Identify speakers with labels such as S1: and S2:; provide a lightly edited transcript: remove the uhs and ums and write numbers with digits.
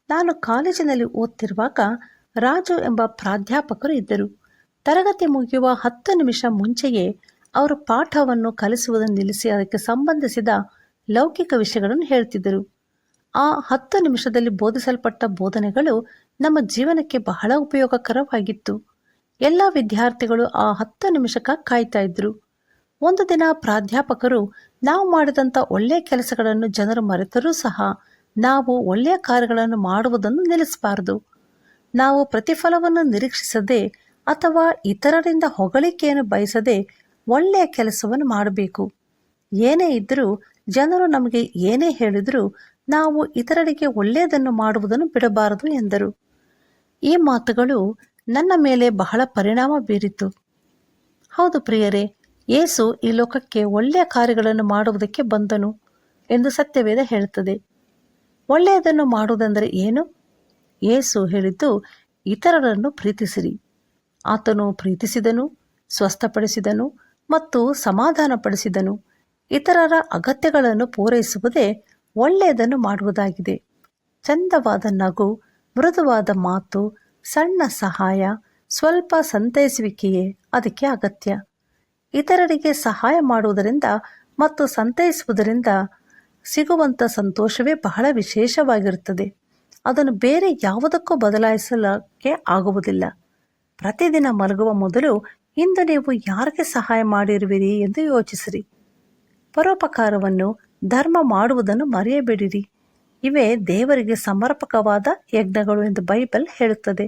S1: ನಾನು ಕಾಲೇಜಿನಲ್ಲಿ ಓದ್ತಿರುವಾಗ ರಾಜು ಎಂಬ ಪ್ರಾಧ್ಯಾಪಕರು ಇದ್ದರು. ತರಗತಿ ಮುಗಿಯುವ 10 ನಿಮಿಷ ಮುಂಚೆಯೇ ಅವರು ಪಾಠವನ್ನು ಕಲಿಸುವುದನ್ನು ನಿಲ್ಲಿಸಿ ಅದಕ್ಕೆ ಸಂಬಂಧಿಸಿದ ಲೌಕಿಕ ವಿಷಯಗಳನ್ನು ಹೇಳ್ತಿದ್ದರು. ಆ 10 ನಿಮಿಷದಲ್ಲಿ ಬೋಧಿಸಲ್ಪಟ್ಟ ಬೋಧನೆಗಳು ನಮ್ಮ ಜೀವನಕ್ಕೆ ಬಹಳ ಉಪಯೋಗಕರವಾಗಿತ್ತು. ಎಲ್ಲ ವಿದ್ಯಾರ್ಥಿಗಳು ಆ 10 ನಿಮಿಷಕ್ಕೆ ಕಾಯ್ತಾ ಇದ್ರು. ಒಂದು ದಿನ ಪ್ರಾಧ್ಯಾಪಕರು ನಾವು ಮಾಡಿದಂಥ ಒಳ್ಳೆಯ ಕೆಲಸಗಳನ್ನು ಜನರು ಮರೆತರೂ ಸಹ ನಾವು ಒಳ್ಳೆಯ ಕಾರ್ಯಗಳನ್ನು ಮಾಡುವುದನ್ನು ನಿಲ್ಲಿಸಬಾರದು. ನಾವು ಪ್ರತಿಫಲವನ್ನು ನಿರೀಕ್ಷಿಸದೆ ಅಥವಾ ಇತರರಿಂದ ಹೊಗಳಿಕೆಯನ್ನು ಬಯಸದೆ ಒಳ್ಳೆಯ ಕೆಲಸವನ್ನು ಮಾಡಬೇಕು. ಏನೇ ಇದ್ದರೂ, ಜನರು ನಮಗೆ ಏನೇ ಹೇಳಿದರೂ ನಾವು ಇತರರಿಗೆ ಒಳ್ಳೆಯದನ್ನು ಮಾಡುವುದನ್ನು ಬಿಡಬಾರದು ಎಂದರು. ಈ ಮಾತುಗಳು ನನ್ನ ಮೇಲೆ ಬಹಳ ಪರಿಣಾಮ ಬೀರಿತು. ಹೌದು ಪ್ರಿಯರೇ, ಯೇಸು ಈ ಲೋಕಕ್ಕೆ ಒಳ್ಳೆಯ ಕಾರ್ಯಗಳನ್ನು ಮಾಡುವುದಕ್ಕೆ ಬಂದನು ಎಂದು ಸತ್ಯವೇದ ಹೇಳುತ್ತದೆ. ಒಳ್ಳೆಯದನ್ನು ಮಾಡುವುದೆಂದರೆ ಏನು? ಯೇಸು ಹೇಳಿದ್ದು, ಇತರರನ್ನು ಪ್ರೀತಿಸಿರಿ. ಆತನು ಪ್ರೀತಿಸಿದನು, ಸ್ವಸ್ಥಪಡಿಸಿದನು ಮತ್ತು ಸಮಾಧಾನಪಡಿಸಿದನು. ಇತರರ ಅಗತ್ಯಗಳನ್ನು ಪೂರೈಸುವುದೇ ಒಳ್ಳೆಯದನ್ನು ಮಾಡುವುದಾಗಿದೆ. ಚಂದವಾದ ನಗು, ಮೃದುವಾದ ಮಾತು, ಸಣ್ಣ ಸಹಾಯ, ಸ್ವಲ್ಪ ಸಂತೈಸುವಿಕೆಯೇ ಅದಕ್ಕೆ ಅಗತ್ಯ. ಇತರರಿಗೆ ಸಹಾಯ ಮಾಡುವುದರಿಂದ ಮತ್ತು ಸಂತೈಸುವುದರಿಂದ ಸಿಗುವಂಥ ಸಂತೋಷವೇ ಬಹಳ ವಿಶೇಷವಾಗಿರುತ್ತದೆ. ಅದನ್ನು ಬೇರೆ ಯಾವುದಕ್ಕೂ ಬದಲಾಯಿಸಲಿಕ್ಕೆ ಆಗುವುದಿಲ್ಲ. ಪ್ರತಿದಿನ ಮಲಗುವ ಮೊದಲು ಇಂದು ನೀವು ಯಾರಿಗೆ ಸಹಾಯ ಮಾಡಿರುವಿರಿ ಎಂದು ಯೋಚಿಸಿರಿ. ಪರೋಪಕಾರವನ್ನು, ಧರ್ಮ ಮಾಡುವುದನ್ನು ಮರೆಯಬೇಡಿರಿ. ಇವೇ ದೇವರಿಗೆ ಸಮರ್ಪಕವಾದ ಯಜ್ಞಗಳು ಎಂದು ಬೈಬಲ್ ಹೇಳುತ್ತದೆ.